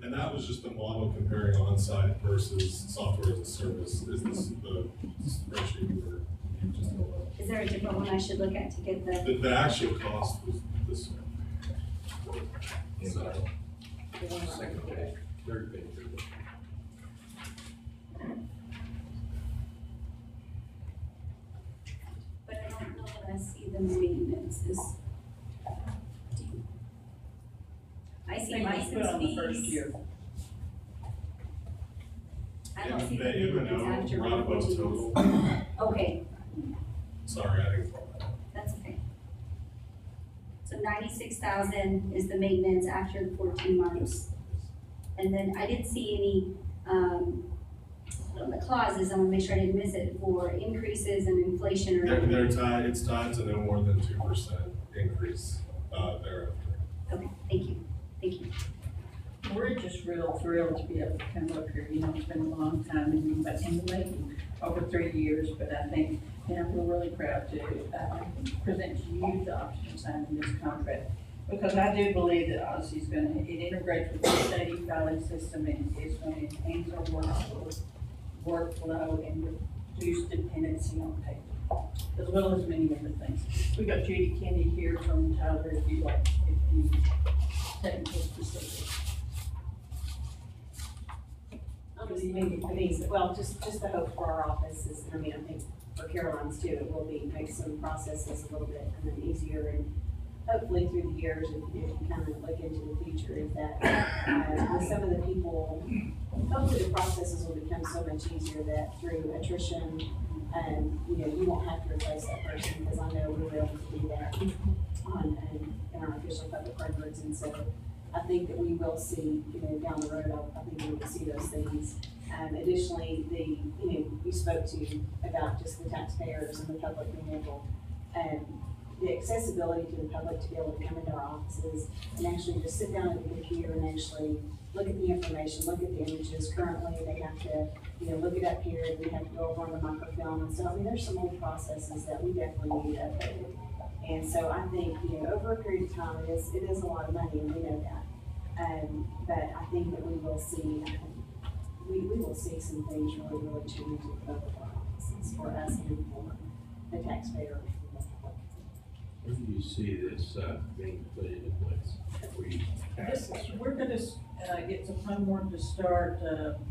And that was just the model comparing on-site versus software as a service. Is this the spreadsheet you just pulled up? Is there a different one I should look at to get The actual cost was this one. So, Second page, third page. but I don't know that I see the maintenance is. I see license First fees. year. I don't see the and the maintenance after round about 14 total. months. Okay, Sorry, I didn't follow that. that's okay. So 96,000 is the maintenance after the 14 months. And then I didn't see any, the clauses, I want to make sure I didn't miss it, for increases in inflation or. They're tied, it's tied to no more than 2% increase thereafter. Okay, thank you, thank you. We're just real thrilled to be able to come up here. You know, it's been a long time in the making, over 3 years, but I think, you know, we're really proud to present to you the option of signing this contract. Because I do believe that Odyssey is going to, it integrates with the state e-filing system and it's going to enhance our workflow and reduce dependency on paper, as well as many other things. We've got Judy Kennedy here from Tyler, if you like, if you technical specifics. Well, just the hope for our office is, I mean, I think for Caroline's too, it will make some processes a little bit easier, and hopefully through the years, if you kind of look into the future, is that with some of the people, hopefully the processes will become so much easier that through attrition, you know, you won't have to replace that person, because I know we were able to do that in our official public records, and so I think that we will see, you know, down the road, I think we will see those things. Additionally, you know, we spoke to about just the taxpayers and the public being able, the accessibility to the public to be able to come into our offices and actually just sit down at the computer and actually look at the information, look at the images. Currently, they have to, you know, look it up here, we have to go over on the microfilm, and so, I mean, there's some old processes that we definitely need updated. And so I think, you know, over a period of time, it is a lot of money, and we know that. But I think that we will see, we will see some things really change with both of our offices for us and for the taxpayer. Where do you see this being put into place? We're going to get some homework to start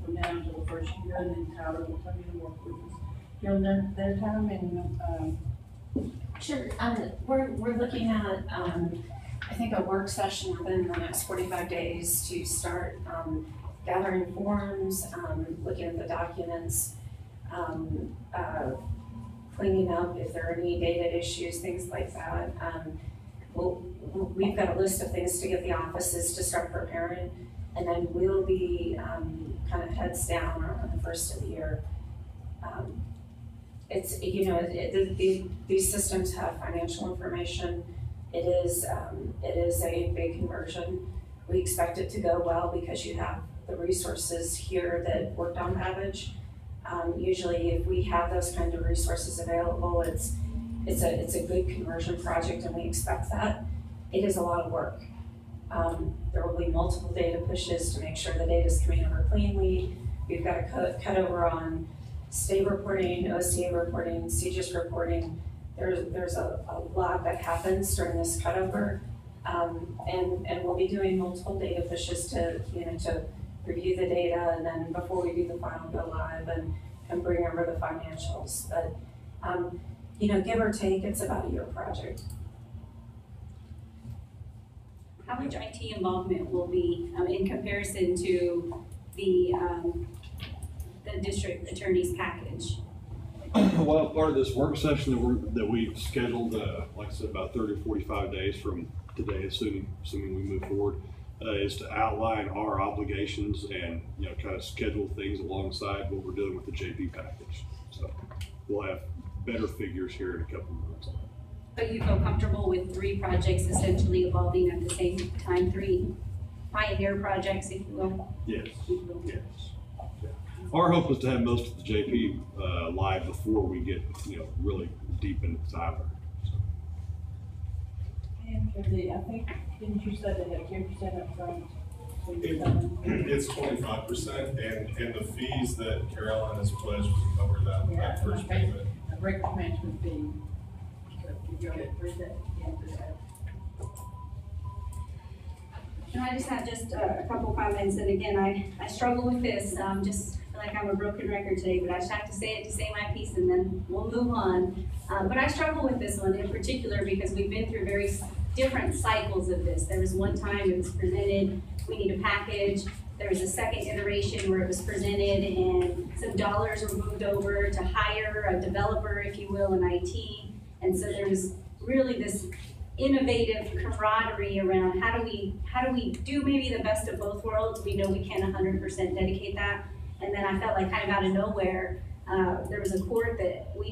from now until the first year, and then Tyler will come in and work with us during their time. And sure, we're looking at I think a work session within the next 45 days to start gathering forms, looking at the documents, cleaning up if there are any data issues, things like that. We've got a list of things to get the offices to start preparing, and then we'll be kind of heads down on the first of the year. It's, you know, these systems have financial information. It is a big conversion. We expect it to go well because you have the resources here that worked on Babbage. Usually if we have those kind of resources available, it's a good conversion project, and we expect that. It is a lot of work. There will be multiple data pushes to make sure the data is coming over cleanly. We've got to cut over on state reporting, OCA reporting, CGIS reporting. There's a lot that happens during this cutover, and we'll be doing multiple data pushes to, you know, to review the data, and then before we do the final go live and bring over the financials. But you know, give or take, it's about a year project. How much IT involvement will be in comparison to the district attorney's package? Well, part of this work session that we scheduled, like I said, about 30 or 45 days from today, assuming we move forward, is to outline our obligations and, you know, kind of schedule things alongside what we're doing with the JP package. So we'll have better figures here in a couple of months. But you feel comfortable with 3 projects essentially evolving at the same time, 3 pioneer projects, if you will? Yes. Yes. Our hope is to have most of the JP live before we get, you know, really deep into Tyler. So. And for I think, didn't you say they had 10% up front? It's 25%, and the fees that Caroline has pledged will cover that first payment. Records management fee. You go ahead, read that, And I just have just a couple comments, and again, I struggle with this, just feel like I'm a broken record today, but I just have to say it to say my piece and then we'll move on. But I struggle with this one in particular because we've been through very different cycles of this. There was one time it was presented, we need a package. There was a second iteration where it was presented and some dollars were moved over to hire a developer, if you will, in IT. And so there was really this innovative camaraderie around how do we do maybe the best of both worlds. We know we can't 100% dedicate that. And then I felt like kind of out of nowhere, there was a court that we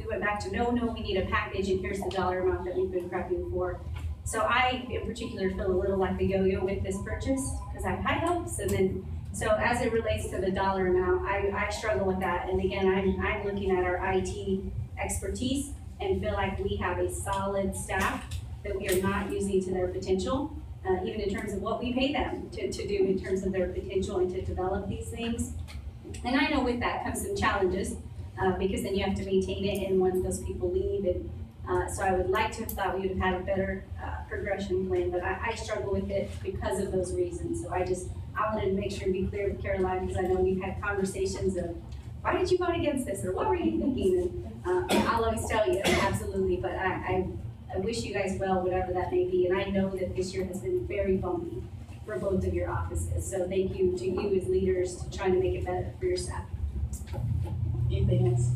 went back to no, we need a package and here's the dollar amount that we've been prepping for. So I, in particular, feel a little like a yo-yo with this purchase because I have high hopes, and then, so as it relates to the dollar amount, I struggle with that. And again, I'm looking at our IT expertise and feel like we have a solid staff that we are not using to their potential, even in terms of what we pay them to do in terms of their potential and to develop these things. And I know with that comes some challenges because then you have to maintain it and once those people leave. And so I would like to have thought we would have had a better progression plan, but I struggle with it because of those reasons. So I wanted to make sure to be clear with Caroline because I know we've had conversations of why did you vote against this or what were you thinking? And I'll always tell you, absolutely, but I wish you guys well, whatever that may be. And I know that this year has been very bumpy for both of your offices. So thank you to you as leaders to trying to make it better for your staff. anything else?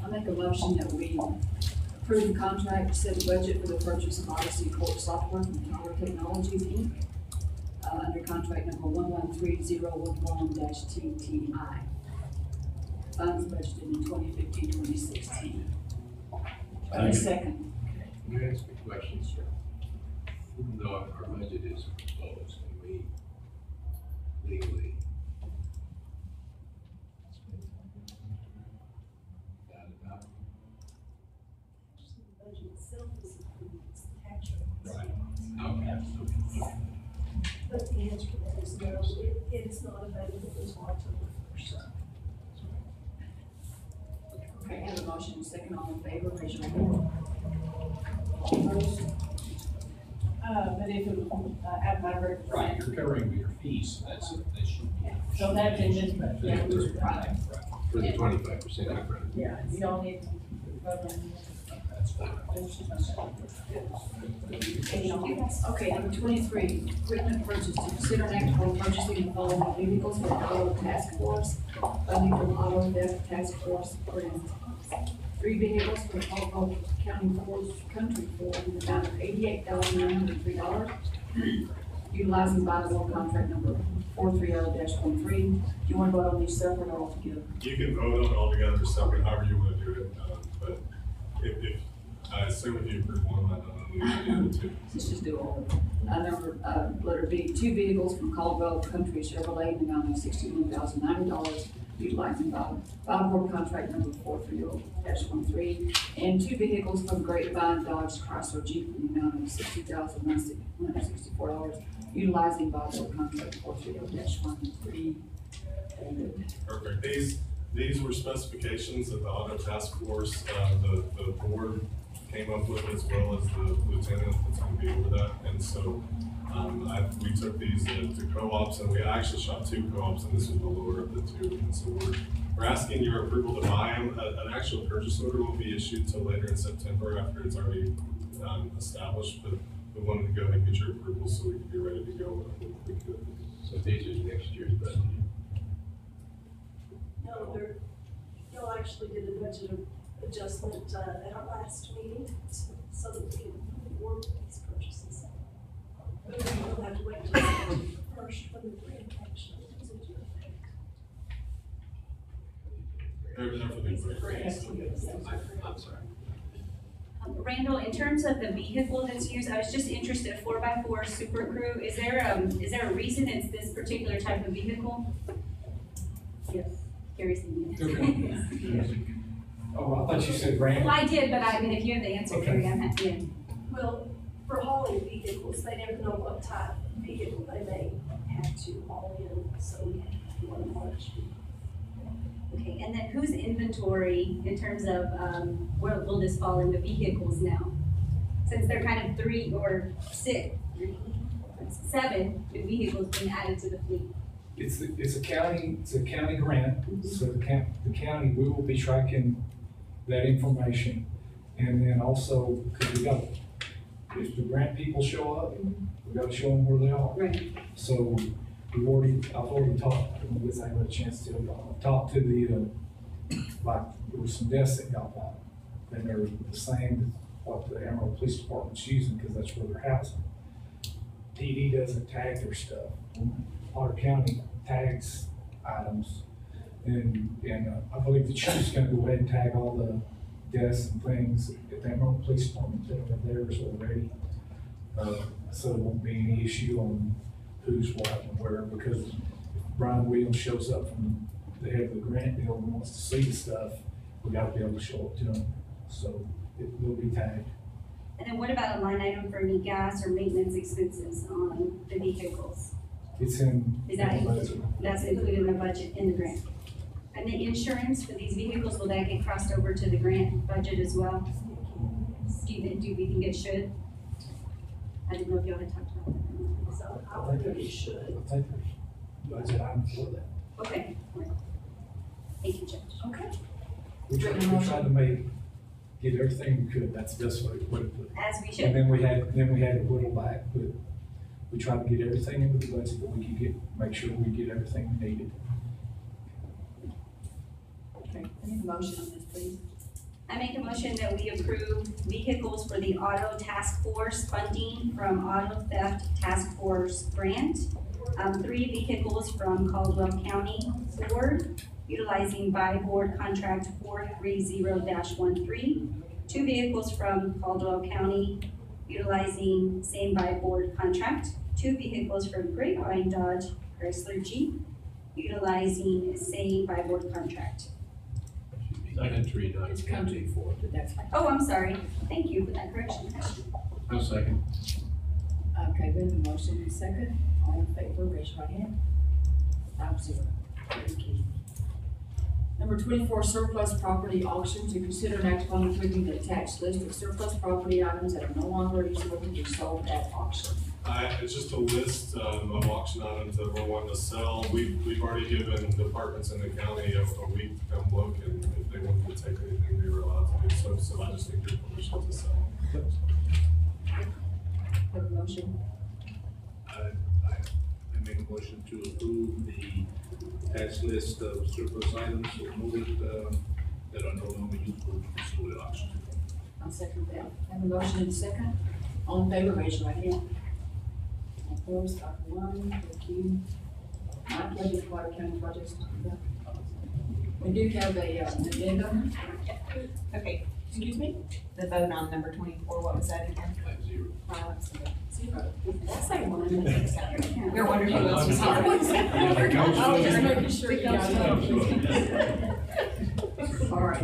I make a motion that we approve the contract, set the budget for the purchase of Odyssey Court Software from Tower Technologies, Inc. Under contract number 113011-TTI. Funds budgeted in 2015-2016. Second. Can I ask a question, sir? Even though our budget is closed, can we legally spend that about? The budget itself is approved, it's the tax rate. Right. Okay. But the answer to that is no, it is not available until October 1st. Okay, I have a motion, second, all in favor, raise your hand. All opposed? But if it, at my rate. Right, you're covering your fees, that should be. So that's in this budget. Yeah, right. For the 25% increment. Yeah, you don't need to vote on That's fine. Okay, number 23, equipment purchase, to consider an act on purchasing the following vehicles for the auto task force, funding from auto theft task force, for instance. 3 vehicles for the Colville County Forest Country Ford in the amount of $88,903, utilizing by law contract number 430-13. Do you want to vote on these separate or all together? You can vote on it all together separate, however you want to do it, but if I assume if you approve one, I don't need to do the two. Let's just do all of them. Letter B, 2 vehicles from Caldwell Country Chevrolet in the amount of $61,090, utilizing board contract number 430-13, and 2 vehicles from Grapevine Dodge Chrysler Jeep in the amount of $60,164, utilizing board contract 430-13. Perfect. These were specifications that the auto task force, the board came up with, as well as the lieutenant that's going to be over that. And so we took these to co-ops, and we actually shot 2 co-ops, and this was the lower of the 2. And so we're asking your approval to buy them. An actual purchase order will be issued till later in September after it's already established, but we wanted to go ahead and get your approval so we could be ready to go when we could. So these are next year's budget. No, y'all actually did a budget adjustment at our last meeting, so that we can work these purchases. But we don't have to wait till the first when the grant actually comes into effect. They're for the I'm sorry. Randall, in terms of the vehicle that's used, I was just interested, 4x4 Super Crew, is there a reason it's this particular type of vehicle? Yes, Gary's thinking yes. Oh, I thought you said Brandon. Well, I did, but I mean, if you have the answer, Gary, I'm happy. Well, for hauling vehicles, they never know what type of vehicle they may have to haul in, so we want to watch. Okay, and then whose inventory in terms of, where will this fall into vehicles now? Since they're kind of 3 or 6, 7 new vehicles being added to the fleet. It's a county grant, so the county, we will be tracking that information. And then also, because if the grant people show up, we gotta show them where they are. Right. So I've already talked, I guess I had a chance to talk to the, like, there were some desks that got bought. And they're the same as what the Amarillo Police Department's using, because that's where they're housing. PD doesn't tag their stuff. Otter County tags items. And I believe the chief's gonna go ahead and tag all the desks and things at the Amarillo Police Department that are theirs already. So there won't be any issue on who's what and where, because if Brian Williams shows up from the head of the grant deal and wants to see the stuff, we gotta be able to show it to him. So it will be tagged. And then what about a line item for any gas or maintenance expenses on the vehicles? It's in. Is that in the budget. That's included in the budget, in the grant? And the insurance for these vehicles, will that get crossed over to the grant budget as well? Do we think it should? I didn't know if y'all had talked about that. So I think it should. I think there's budget item for that. Okay. Thank you, Judge. Okay. We tried to get everything we could, that's the best way to put it. As we And should. then we had to whittle back, but we tried to get everything into the budget that we could make sure we get everything we needed. Okay, I need a motion on this, please. I make a motion that we approve vehicles for the auto task force funding from auto theft task force grant. 3 vehicles from Caldwell County Ford, utilizing by board contract 430-13. 2 vehicles from Caldwell County, utilizing same by board contract. 2 vehicles from Grapevine Dodge Chrysler Jeep, utilizing same by board contract. Country, not It's county country. for. But that's fine. Oh, I'm sorry. Thank you for that correction. No second. Okay, we have a motion and a second. All in favor, raise your right hand. 5-0. Thank you. Number 24, surplus property auction. To consider an act upon approving the attached list of surplus property items that are no longer usable to be sold at auction. It's just a list of auction items that we're wanting to sell. We've already given departments in the county a week to come look, and if they wanted to take anything, they were allowed to do so. So I just need your permission to sell. Have a motion. I make a motion to approve the tax list of surplus items removed, that are no longer useful to be sold at auction. I'll second that. Have a motion and a second. All in favor, raise your right hand. Opposed, 5-1. Thank you. My pleasure, Water County projects. We do have a, addendum. Okay, excuse me, the vote on number 24, what was that again? 5-0. 0. Did I say one? We were wondering who else was here. I was just making sure you got it. All right.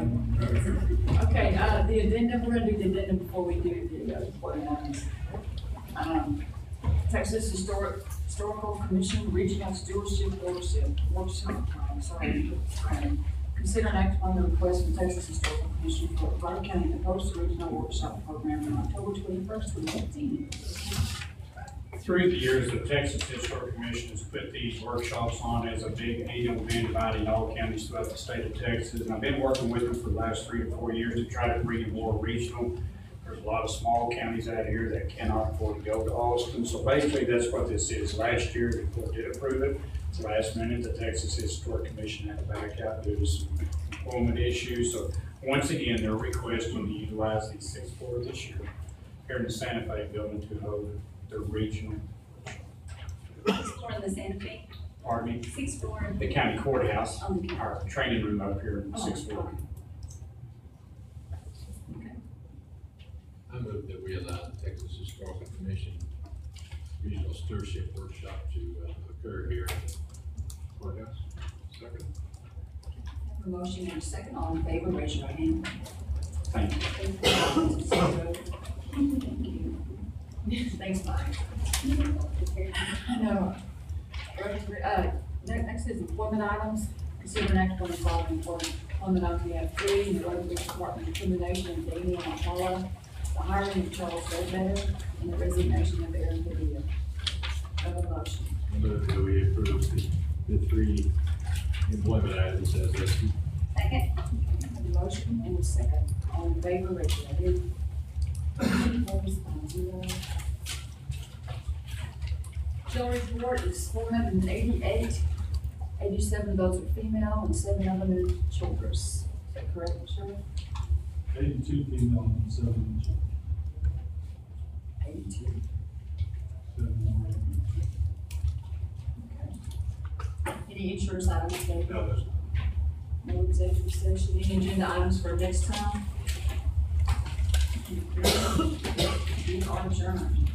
Okay, the addendum, we're gonna do the addendum before we do the, reporting items. Texas Historical Commission Regional Stewardship Workshop, consider an act upon the request from Texas Historical Commission for Water County to host a regional workshop program on October 21st, 2018. Through the years, the Texas Historical Commission has put these workshops on as a big annual event inviting all counties throughout the state of Texas. And I've been working with them for the last 3 to 4 years to try to bring it more regional. There's a lot of small counties out here that cannot afford to go to Austin. So basically, that's what this is. Last year, the court did approve it. Last minute, the Texas Historic Commission had to back out due to some employment issues. So once again, they're requesting to utilize the 6th floor this year here in the Santa Fe building to hold their regional. 6th floor in the Santa Fe. Pardon me? 6th floor. The county courthouse, On the county. our training room up here in the 6th floor. I move that we allow the Texas Historical Commission Regional Stewardship Workshop to occur here at the courthouse. Second. Have a motion and a second. All in favor, raise your right hand. Thank you. Thank you. Thanks, Mike. No. Next is employment items. Consider an act on the following employment items. We have three, in the road and bridge department, termination of Daniel Apollo, the hiring of Charles Ledbetter, and the resignation of Aaron Padilla. Have a motion. Move that we approve the three employment items as listed. Second? Have a motion and a second. All in favor, raise your hand. Opposed, 5-0. Salary report is 488. 87 votes are female and 7 of them are children. Is that correct, Sheriff? 82 female and 7 children. 82. 7 more. Okay. Any insurance items, David? No, there's No executive session, any agenda items for next time? You are adjourned.